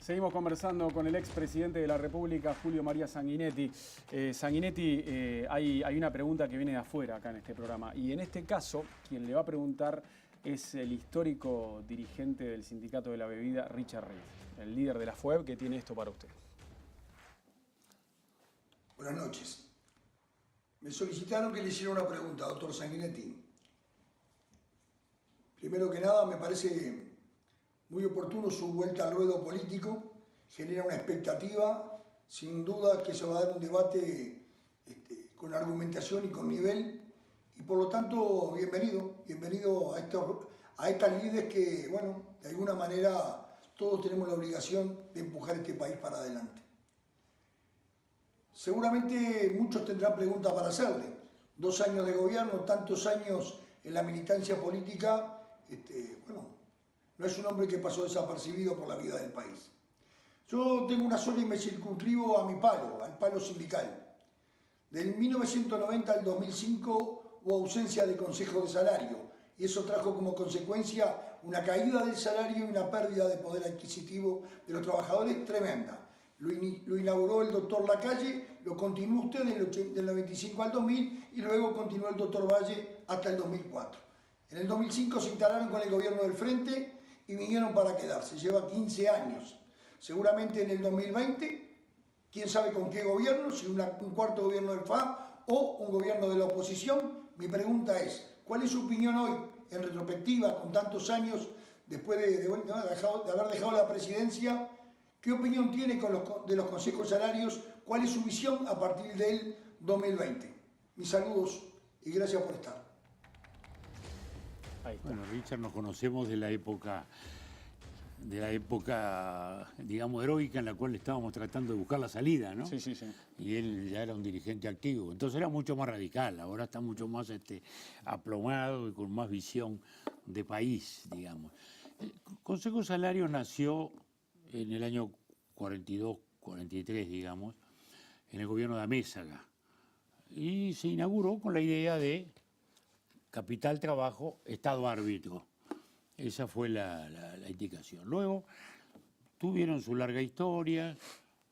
Seguimos conversando con el expresidente de la República, Julio María Sanguinetti. Sanguinetti, hay una pregunta que viene de afuera acá en este programa. Y en este caso, quien le va a preguntar es el histórico dirigente del Sindicato de la Bebida, Richard Riff, el líder de la FUEB, que tiene esto para usted. Buenas noches. Me solicitaron que le hiciera una pregunta, doctor Sanguinetti. Primero que nada, me parece muy oportuno su vuelta al ruedo político, genera una expectativa, sin duda que se va a dar un debate con argumentación y con nivel, y por lo tanto, bienvenido a estas líderes que, bueno, de alguna manera todos tenemos la obligación de empujar este país para adelante. Seguramente muchos tendrán preguntas para hacerle. 2 años de gobierno, tantos años en la militancia política, bueno, no es un hombre que pasó desapercibido por la vida del país. Yo tengo una sola y me circunscribo a mi palo, al palo sindical. Del 1990 al 2005 hubo ausencia de consejo de salario y eso trajo como consecuencia una caída del salario y una pérdida de poder adquisitivo de los trabajadores tremenda. Lo inauguró el doctor Lacalle, lo continuó usted del 95 al 2000 y luego continuó el doctor Valle hasta el 2004. En el 2005 se instalaron con el gobierno del Frente y vinieron para quedarse. Lleva 15 años. Seguramente en el 2020, quién sabe con qué gobierno, si un cuarto gobierno del FA o un gobierno de la oposición. Mi pregunta es, ¿cuál es su opinión hoy, en retrospectiva, con tantos años, después de haber dejado la presidencia? ¿Qué opinión tiene de los consejos salarios? ¿Cuál es su visión a partir del 2020? Mis saludos y gracias por estar. Bueno, Richard, nos conocemos de la época, digamos, heroica en la cual estábamos tratando de buscar la salida, ¿no? Sí, sí, sí. Y él ya era un dirigente activo. Entonces era mucho más radical, ahora está mucho más aplomado y con más visión de país, digamos. El Consejo Salario nació en el año 42, 43, digamos, en el gobierno de Amézaga. Y se inauguró con la idea de capital, trabajo, Estado árbitro. Esa fue la indicación. Luego tuvieron su larga historia,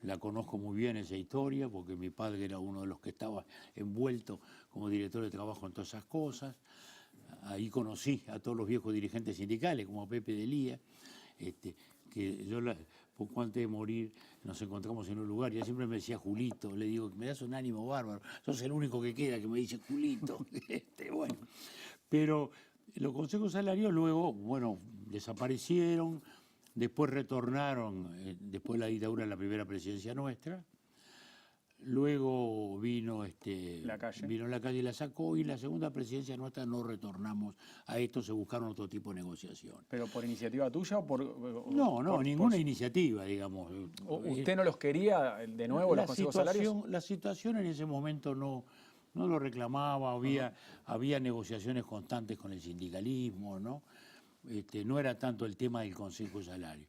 la conozco muy bien esa historia, porque mi padre era uno de los que estaba envuelto como director de trabajo en todas esas cosas. Ahí conocí a todos los viejos dirigentes sindicales, como Pepe Delía, que yo poco antes de morir nos encontramos en un lugar y él siempre me decía Julito, le digo, me das un ánimo bárbaro, sos el único que queda que me dice Julito. Bueno, pero los consejos salarios luego, bueno, desaparecieron, después retornaron, después de la dictadura en la primera presidencia nuestra. Luego vino Lacalle. Vino Lacalle y la sacó, y la segunda presidencia nuestra no retornamos a esto, se buscaron otro tipo de negociación. ¿Pero por iniciativa tuya o por...? No, ninguna iniciativa, digamos. ¿Usted no los quería de nuevo, los consejos salarios? La situación en ese momento no lo reclamaba, había negociaciones constantes con el sindicalismo, ¿no? No era tanto el tema del Consejo Salario.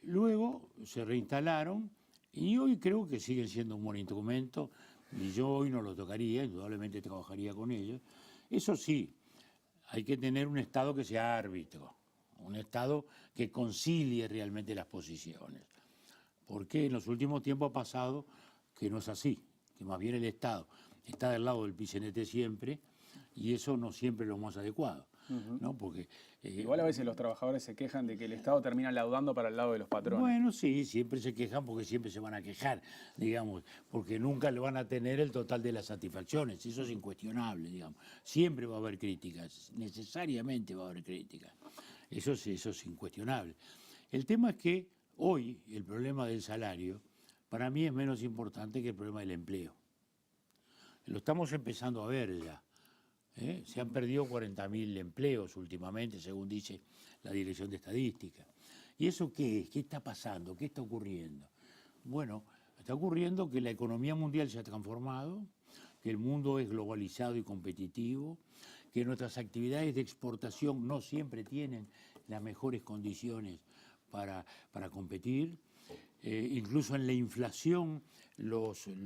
Luego se reinstalaron, y hoy creo que siguen siendo un buen instrumento, y yo hoy no lo tocaría, indudablemente trabajaría con ellos. Eso sí, hay que tener un Estado que sea árbitro, un Estado que concilie realmente las posiciones. Porque en los últimos tiempos ha pasado que no es así, que más bien el Estado está del lado del PCNT siempre, y eso no siempre es lo más adecuado. ¿No? Porque, igual a veces los trabajadores se quejan de que el Estado termina laudando para el lado de los patrones. Bueno, sí, siempre se quejan porque siempre se van a quejar, digamos, porque nunca le van a tener el total de las satisfacciones, eso es incuestionable, digamos. Siempre va a haber críticas, necesariamente va a haber críticas, eso es incuestionable. El tema es que hoy el problema del salario para mí es menos importante que el problema del empleo. Lo estamos empezando a ver ya. Se han perdido 40.000 empleos últimamente, según dice la Dirección de Estadística. ¿Y eso qué es? ¿Qué está pasando? ¿Qué está ocurriendo? Bueno, está ocurriendo que la economía mundial se ha transformado, que el mundo es globalizado y competitivo, que nuestras actividades de exportación no siempre tienen las mejores condiciones para competir. Incluso en la inflación,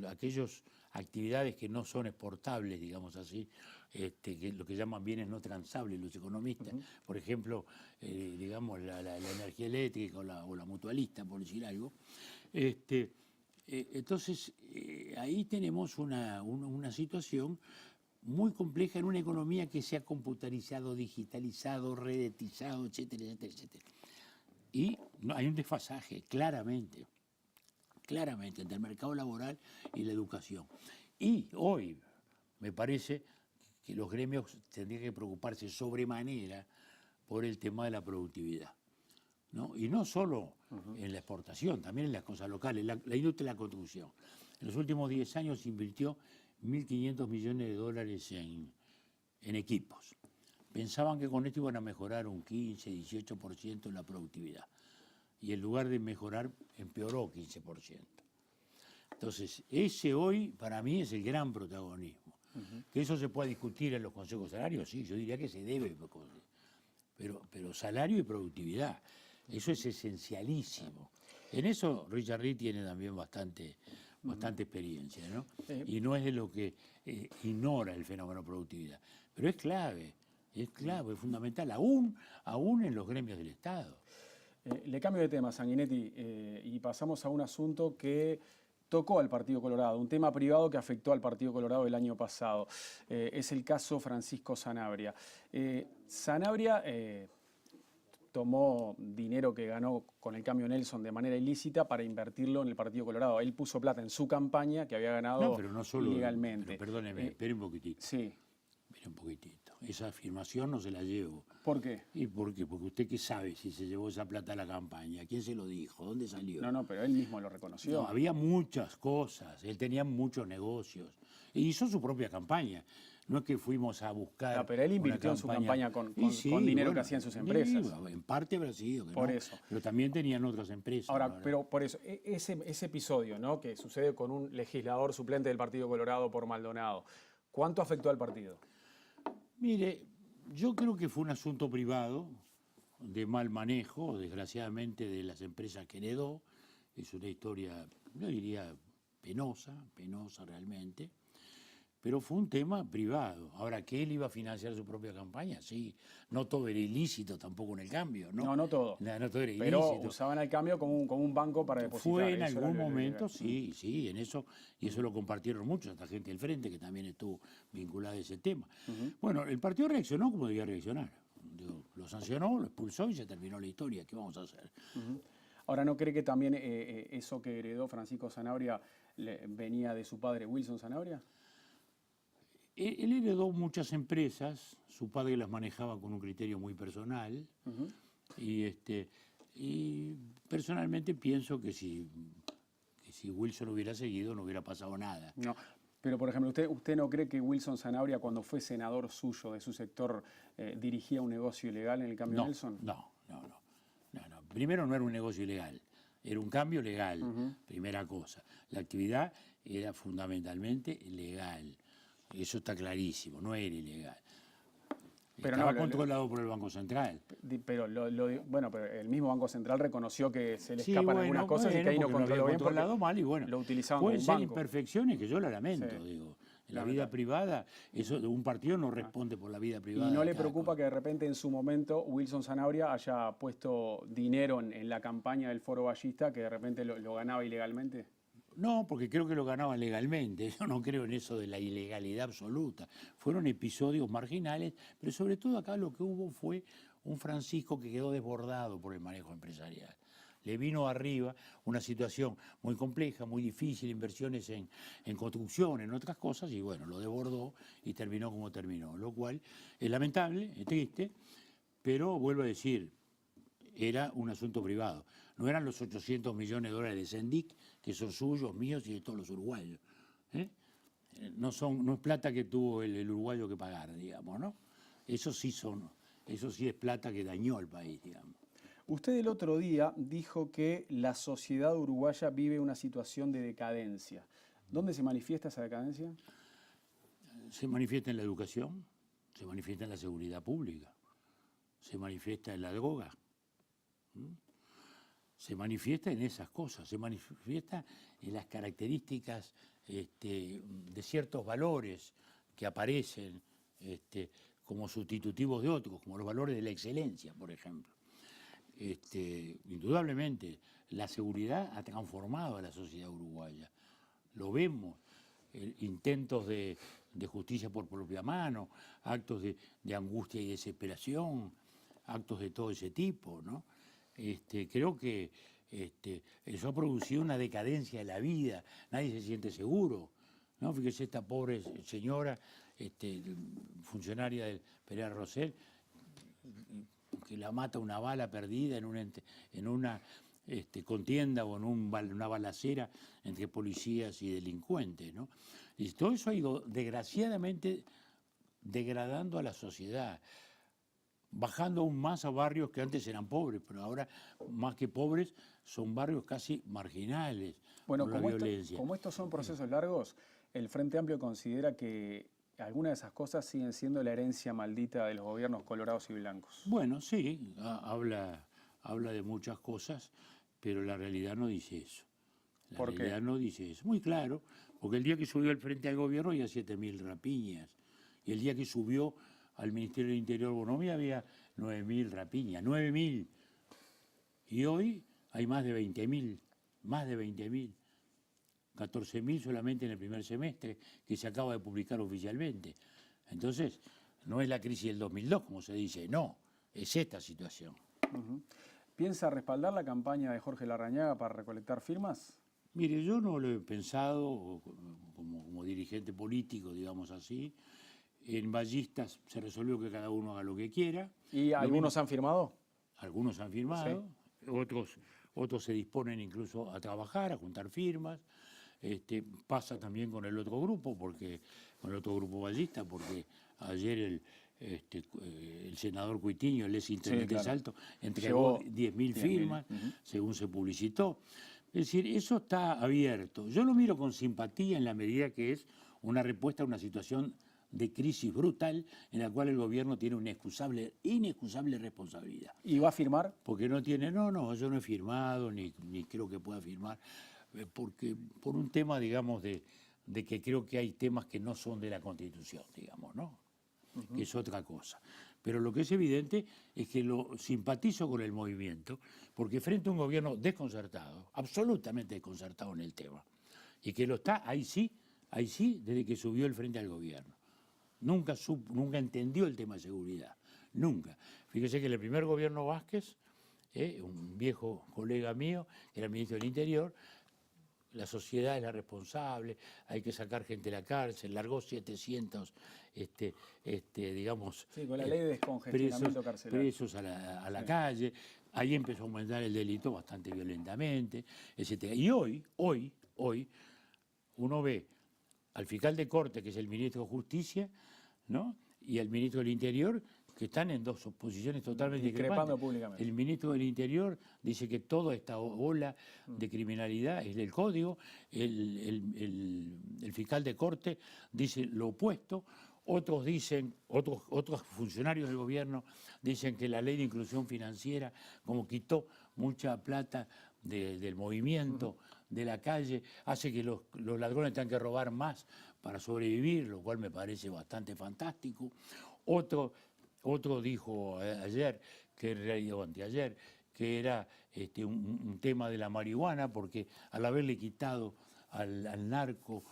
aquellos actividades que no son exportables, digamos así, que lo que llaman bienes no transables los economistas, por ejemplo, digamos la energía eléctrica o la mutualista, por decir algo. Entonces, ahí tenemos una situación muy compleja en una economía que se ha computarizado, digitalizado, redetizado, etcétera, etcétera, etcétera. Y hay un desfasaje, claramente, entre el mercado laboral y la educación. Y hoy me parece que los gremios tendrían que preocuparse sobremanera por el tema de la productividad, ¿no? Y no solo en la exportación, también en las cosas locales, la industria de la construcción. En los últimos 10 años se invirtió 1.500 millones de dólares en equipos. Pensaban que con esto iban a mejorar un 15, 18% en la productividad. Y en lugar de mejorar, empeoró 15%. Entonces, ese hoy para mí es el gran protagonismo. Que eso se puede discutir en los consejos salarios, sí, yo diría que se debe, pero salario y productividad, eso es esencialísimo. En eso Richard Reed tiene también bastante experiencia, ¿no? Y no es de lo que ignora el fenómeno productividad, pero es clave, es fundamental, aún en los gremios del Estado. Le cambio de tema, Sanguinetti, y pasamos a un asunto que tocó al Partido Colorado, un tema privado que afectó al Partido Colorado el año pasado. Es el caso Francisco Sanabria. Sanabria tomó dinero que ganó con el cambio Nelson de manera ilícita para invertirlo en el Partido Colorado. Él puso plata en su campaña que había ganado pero no solo, ilegalmente. Pero perdóneme, espere un poquitito. Sí. Espere un poquitito. Esa afirmación no se la llevo. ¿Por qué? ¿Y por qué? Porque usted qué sabe si se llevó esa plata a la campaña. ¿Quién se lo dijo? ¿Dónde salió? No, pero él mismo lo reconoció. No, había muchas cosas. Él tenía muchos negocios. E hizo su propia campaña. No es que fuimos a buscar. No, pero él invirtió en su campaña con dinero que hacía en sus empresas. Sí, en parte habrá sido. Por eso. Pero también tenían otras empresas. Ahora, pero por eso, ese episodio, ¿no?, que sucede con un legislador suplente del Partido Colorado por Maldonado, ¿cuánto afectó al partido? Mire, yo creo que fue un asunto privado, de mal manejo, desgraciadamente, de las empresas que heredó. Es una historia, yo diría, penosa realmente, pero fue un tema privado. Ahora, ¿que él iba a financiar su propia campaña? Sí, no todo era ilícito tampoco en el cambio, ¿no? No todo. No todo era pero ilícito. usaban el cambio como un banco para depositar. Fue en algún momento, sí, en eso, y eso lo compartieron mucho, esta gente del Frente, que también estuvo vinculada a ese tema. Bueno, el partido reaccionó como debía reaccionar. Digo, lo sancionó, lo expulsó y se terminó la historia. ¿Qué vamos a hacer? Ahora, ¿no cree que también eso que heredó Francisco Sanabria venía de su padre Wilson Sanabria? Él heredó muchas empresas, su padre las manejaba con un criterio muy personal, y personalmente pienso que si Wilson hubiera seguido no hubiera pasado nada. No, pero por ejemplo, ¿usted no cree que Wilson Sanabria, cuando fue senador suyo de su sector, dirigía un negocio ilegal en el cambio Nelson? No. Primero, no era un negocio ilegal, era un cambio legal, primera cosa. La actividad era fundamentalmente legal. Eso está clarísimo, no era ilegal. Pero estaba controlado por el Banco Central. Pero pero el mismo Banco Central reconoció que se le escapan algunas cosas y que ahí no controló bien porque mal y bueno, lo utilizaban pueden como ser banco. Imperfecciones que yo la lamento, digo. En la vida privada, eso de un partido no responde por la vida privada. ¿Y no le preocupa que de repente en su momento Wilson Sanabria haya puesto dinero en la campaña del Foro Ballista que de repente lo ganaba ilegalmente? No, porque creo que lo ganaba legalmente. Yo no creo en eso de la ilegalidad absoluta. Fueron episodios marginales, pero sobre todo acá lo que hubo fue un Francisco que quedó desbordado por el manejo empresarial. Le vino arriba una situación muy compleja, muy difícil, inversiones en construcción, en otras cosas, y bueno, lo desbordó y terminó como terminó. Lo cual es lamentable, es triste, pero vuelvo a decir, era un asunto privado. No eran los 800 millones de dólares de Sendic, que son suyos, míos y de todos los uruguayos. No es plata que tuvo el uruguayo que pagar, digamos, ¿no? Eso sí es plata que dañó al país, digamos. Usted el otro día dijo que la sociedad uruguaya vive una situación de decadencia. ¿Dónde se manifiesta esa decadencia? Se manifiesta en la educación, se manifiesta en la seguridad pública, se manifiesta en la droga. se manifiesta en esas cosas, se manifiesta en las características de ciertos valores que aparecen como sustitutivos de otros, como los valores de la excelencia, por ejemplo. Indudablemente, la seguridad ha transformado a la sociedad uruguaya. Lo vemos, intentos de justicia por propia mano, actos de angustia y desesperación, actos de todo ese tipo, ¿no? Creo que eso ha producido una decadencia de la vida, nadie se siente seguro, ¿no? Fíjese esta pobre señora, funcionaria del Pereira Rosell, que la mata una bala perdida en una contienda o en una balacera entre policías y delincuentes, ¿no? Y todo eso ha ido desgraciadamente degradando a la sociedad, bajando aún más a barrios que antes eran pobres, pero ahora más que pobres son barrios casi marginales Bueno, por la violencia. Como estos son procesos largos, el Frente Amplio considera que algunas de esas cosas siguen siendo la herencia maldita de los gobiernos colorados y blancos. Bueno, sí, habla de muchas cosas, pero la realidad no dice eso. La realidad no dice eso. Muy claro, porque el día que subió el Frente al Gobierno había 7.000 rapiñas, y el día que subió al Ministerio del Interior Bonomi había 9.000 rapiñas, 9.000. Y hoy hay más de 20.000, más de 20.000. 14.000 solamente en el primer semestre, que se acaba de publicar oficialmente. Entonces, no es la crisis del 2002, como se dice, no, es esta situación. ¿Piensa respaldar la campaña de Jorge Larrañaga para recolectar firmas? Mire, yo no lo he pensado como dirigente político, digamos así. En Ballistas se resolvió que cada uno haga lo que quiera. ¿Y algunos han firmado? Algunos han firmado, sí. Otros se disponen incluso a trabajar, a juntar firmas. Pasa también con el otro grupo, con el otro grupo ballista, porque ayer el senador Cuitiño, el exintendente de Salto, entregó 10.000 firmas, según se publicitó. Es decir, eso está abierto. Yo lo miro con simpatía en la medida que es una respuesta a una situación de crisis brutal en la cual el gobierno tiene una inexcusable responsabilidad. ¿Y va a firmar? Porque no tiene, no, yo no he firmado, ni creo que pueda firmar, porque por un tema, digamos, de que creo que hay temas que no son de la Constitución, digamos, ¿no? Que es otra cosa. Pero lo que es evidente es que lo simpatizo con el movimiento, porque frente a un gobierno desconcertado, absolutamente desconcertado en el tema, y que lo está, ahí sí, desde que subió el Frente al Gobierno. Nunca entendió el tema de seguridad, nunca. Fíjese que el primer gobierno Vázquez, un viejo colega mío, que era ministro del Interior, la sociedad es la responsable, hay que sacar gente de la cárcel, largó 700, digamos, sí, con la ley de descongestionamiento carcelario, presos a la calle. Ahí empezó a aumentar el delito bastante violentamente, etc. Y hoy, uno ve al fiscal de corte, que es el ministro de Justicia, ¿no?, y al ministro del Interior, que están en dos posiciones totalmente discrepando públicamente. El ministro del Interior dice que toda esta ola de criminalidad es del Código, el fiscal de corte dice lo opuesto, otros funcionarios del gobierno dicen que la ley de inclusión financiera, como quitó mucha plata del movimiento, de la calle, hace que los ladrones tengan que robar más para sobrevivir, lo cual me parece bastante fantástico. Otro dijo ayer, o anteayer, que era un tema de la marihuana, porque al haberle quitado al narco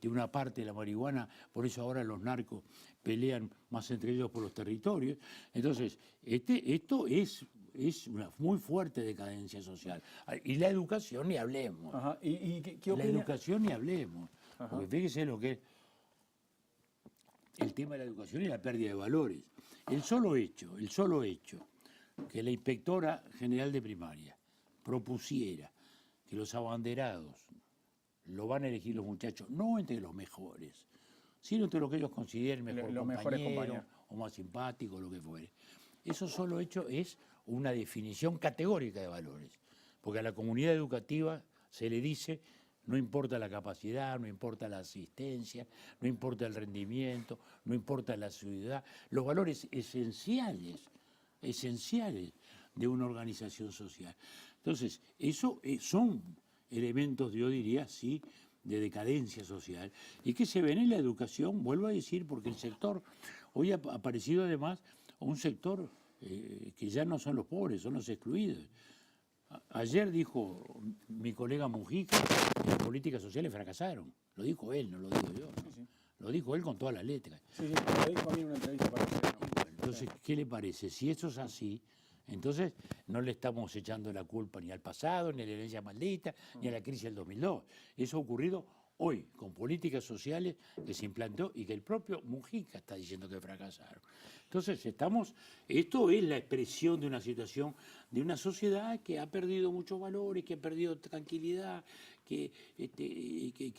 una parte de la marihuana, por eso ahora los narcos pelean más entre ellos por los territorios. Entonces, esto es una muy fuerte decadencia social. Y la educación ni hablemos. Ajá. ¿Y qué opina? La educación ni hablemos. Ajá. Porque fíjese lo que es el tema de la educación y la pérdida de valores. El solo hecho que la inspectora general de primaria propusiera que los abanderados lo van a elegir los muchachos, no entre los mejores, sino entre lo que ellos consideren mejor compañero o más simpático, lo que fuere. Eso solo hecho es una definición categórica de valores, porque a la comunidad educativa se le dice: no importa la capacidad, no importa la asistencia, no importa el rendimiento, no importa la ciudad, los valores esenciales de una organización social. Entonces, eso son elementos, yo diría, sí, de decadencia social, y que se ven en la educación, vuelvo a decir, porque el sector, hoy ha aparecido además un sector que ya no son los pobres, son los excluidos. Ayer dijo mi colega Mujica que las políticas sociales fracasaron. Lo dijo él, no lo digo yo, ¿no? Sí, sí. Lo dijo él con todas las letras. Sí, lo dijo a mí en una entrevista para usted, ¿no? Bueno, entonces, ¿qué le parece? Si eso es así, entonces no le estamos echando la culpa ni al pasado, ni a la herencia maldita, ni a la crisis del 2002. Eso ha ocurrido hoy, con políticas sociales que se implantó y que el propio Mujica está diciendo que fracasaron. Entonces, esto es la expresión de una situación, de una sociedad que ha perdido muchos valores, que ha perdido tranquilidad, que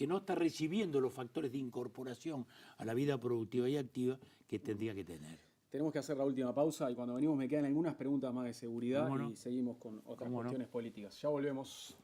no está recibiendo los factores de incorporación a la vida productiva y activa que tendría que tener. Tenemos que hacer la última pausa y cuando venimos me quedan algunas preguntas más de seguridad y seguimos con otras cuestiones políticas. Ya volvemos.